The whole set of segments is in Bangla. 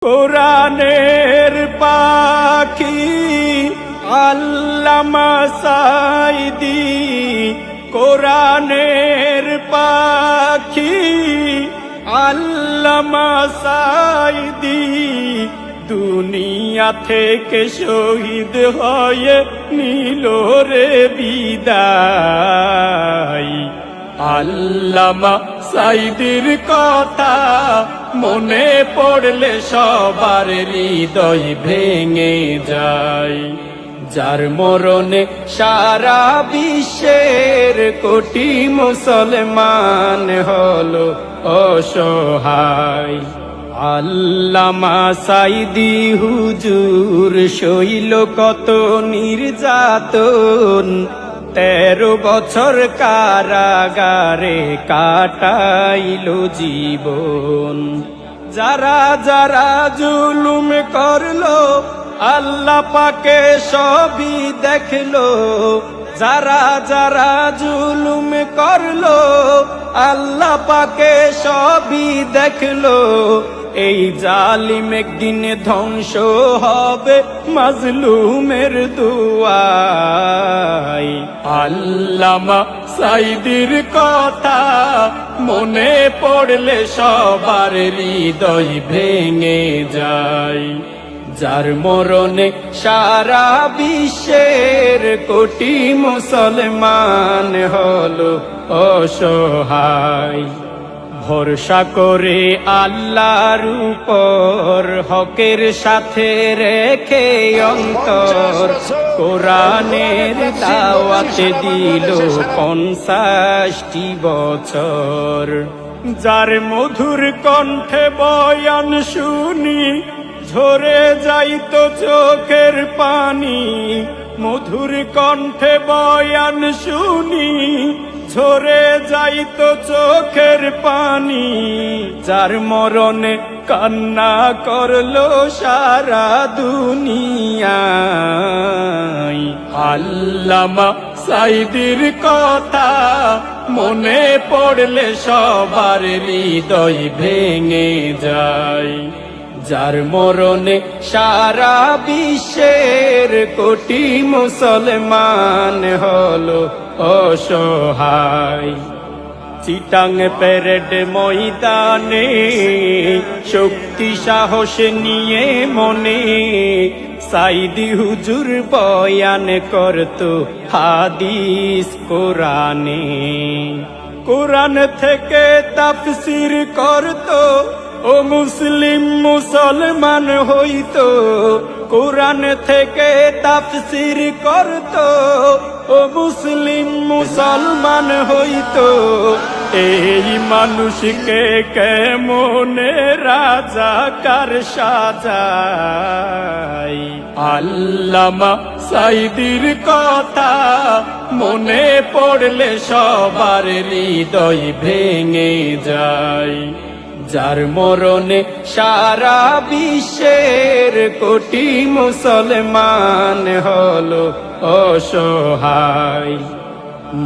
কোরআনের পাখি আল্লামা সাঈদী, কোরআনের পাখি আল্লামা সাঈদী দুনিয়া থেকে শহীদ হয়ে নিল রে বিদায়। আল্লামা সাঈদীর কথা মনে পড়লে সবার হৃদয় ভেঙে যায়। যার মরণে সারা বিশ্বের কোটি মুসলমান হলো অসহায়। আল্লামা সাঈদী হুজুর সইল কত নির্যাতন, 13 বছর কারাগারে কাটাইল জীবন। যারা যারা জুলুম করলো আল্লাহ পাকে সবই দেখলো, যারা যারা জুলুম করলো আল্লাহ পাকে সবই দেখলো। এই জালিম একদিন ধ্বংস হবে মাজলুমের দুয়ায়। আল্লামা সাঈদীর কথা মনে পড়লে সবার হৃদয় ভেঙে যায়। যার মরণে সারা বিশ্বের কোটি মুসলমান হলো অসহায়। ভরসা করে আল্লাহর উপর হকের সাথে রেখে অন্তর, কোরআনের দাওয়াত দিল 50টি বছর। যার মধুর কণ্ঠে বয়ান শুনি ঝরে যাইতো চোখের পানি, মধুর কণ্ঠে বয়ান শুনি ঝরে যাইতো চোখের পানি। যার মরণে কান্না করলো সারা দুনিয়ায়। আল্লামা সাঈদীর কথা মনে পড়লে সবার হৃদয় ভেঙে যায়। যার মরণে সারা বিশ্বের কোটি মুসলমান হলো অসহায়। চিটাং প্যারেড ময়দানে শক্তি সাহস নিয়ে মনে সাঈদী হুজুর বয়ান করতো হাদিস কোরআনে। কোরআন থেকে তাফসীর করতো ও মুসলিম মুসলমান হইতো। কোরআন থেকে তাফসীর করতো ও মুসলিম মুসলমান হইতো। এই মানুষকে কেমনে রাজাকার সাজায়। আল্লামা সাঈদীর কথা মনে পড়লে সবার হৃদয় ভেঙে যায়। যার মরণে সারা বিশ্বের কোটি মুসলমান হলো অসহায়।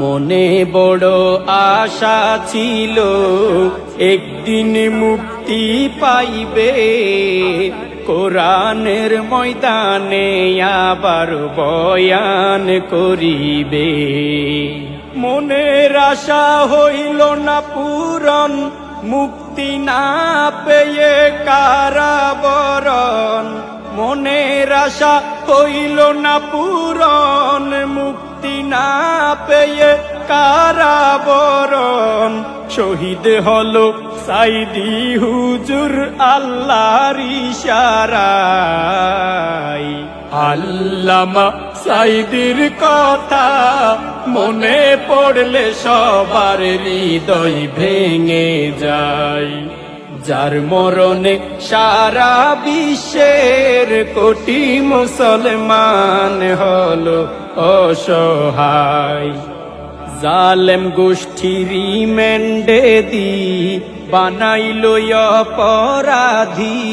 মনে বড় আশা ছিল একদিন মুক্তি পাইবে, কোরআনের ময়দানে আবার বয়ান করিবে। মনের আশা হইল না পূরণ, মুক্তি না পেয়ে কারাবরণ। মনের আশা হইল না পূরণ, মুক্তি না পেয়ে কারাবরণ। শহীদ হলো সাঈদী হুজুর আল্লাহর ইশারায়। আল্লামা সাঈদীর কথা মনে পড়লে সবার হৃদয় ভেঙে যায়। যার মরণে সারা বিশ্বের কোটি মুসলমান হলো অসহায়। জালেম গোষ্ঠী রিমান্ডে দি বানাইল অপরাধী,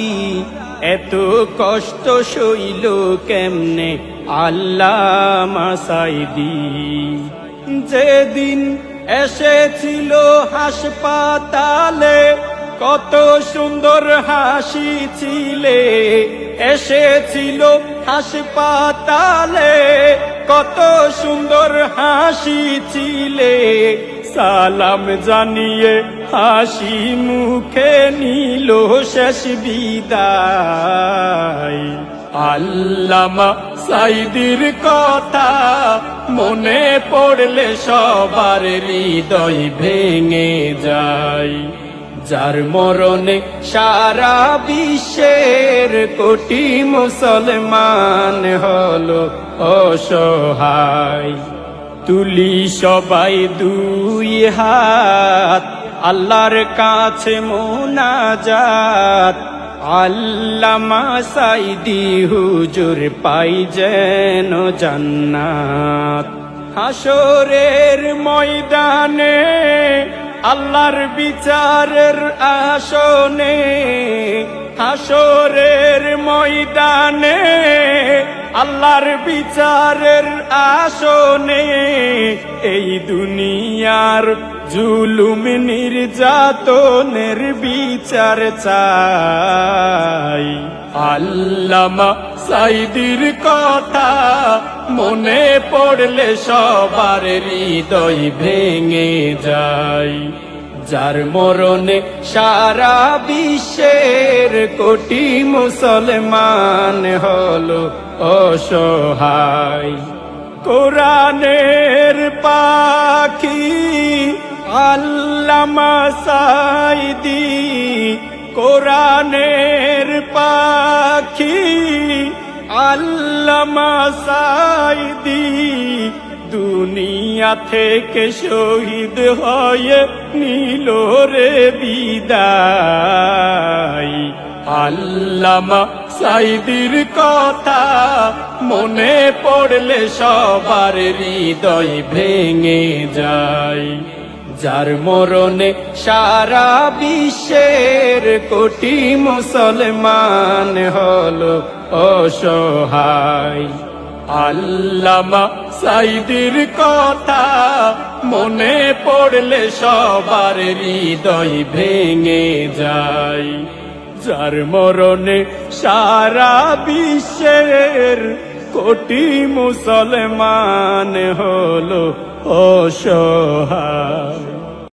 এত কষ্ট সইল কেমনে আল্লামা সাঈদী। যেদিন এসেছিল হাসপাতালে কত সুন্দর হাসিছিলে, এসেছিল হাসপাতালে, কত সুন্দর হাসিছিলে, সালাম জানিয়ে হাসি মুখে নিল শেষ বিদায়। আল্লামা সাঈদীর কথা মনে পড়লে সবার হৃদয় ভেঙে যায়, যার মরণে সারা বিশ্বের কোটি মুসলমান হলো অসহায়। তুলি সবাই দুই হাত, আল্লাহর কাছে মোনাজাত, আল্লামা সাঈদী হুজুর পাই যেন জান্নাত। হাসরের ময়দানে আল্লাহর বিচারের আসনে, হাসরের ময়দানে আল্লাহর বিচারের আসনে, এই দুনিয়ার জুলুম নির্যাতনের বিচার চাই। আল্লামা সাঈদীর কথা মনে পড়লে সবার হৃদয় ভেঙে যায়, যার মরণে সারা বিশ্বের কোটি মুসলমান হলো অসহায়। কোরআনের পাখি আল্লামা সাঈদী, কোরআনের পাখি আল্লামা সাঈদী, দুনিয়া থেকে শহীদ হয়ে নিল রে বিদায়। আল্লামা সাঈদীর কথা মনে পড়লে সবার হৃদয় ভেঙে যায়, যার মরণে সারা বিশ্বের কোটি মুসলমান হলো অসহায়। আল্লামা সাঈদীর কথা মনে পড়লে সবার হৃদয় ভেঙে যায়, যার মরণে সারা বিশ্বের কোটি মুসলমান হলো অসহায়।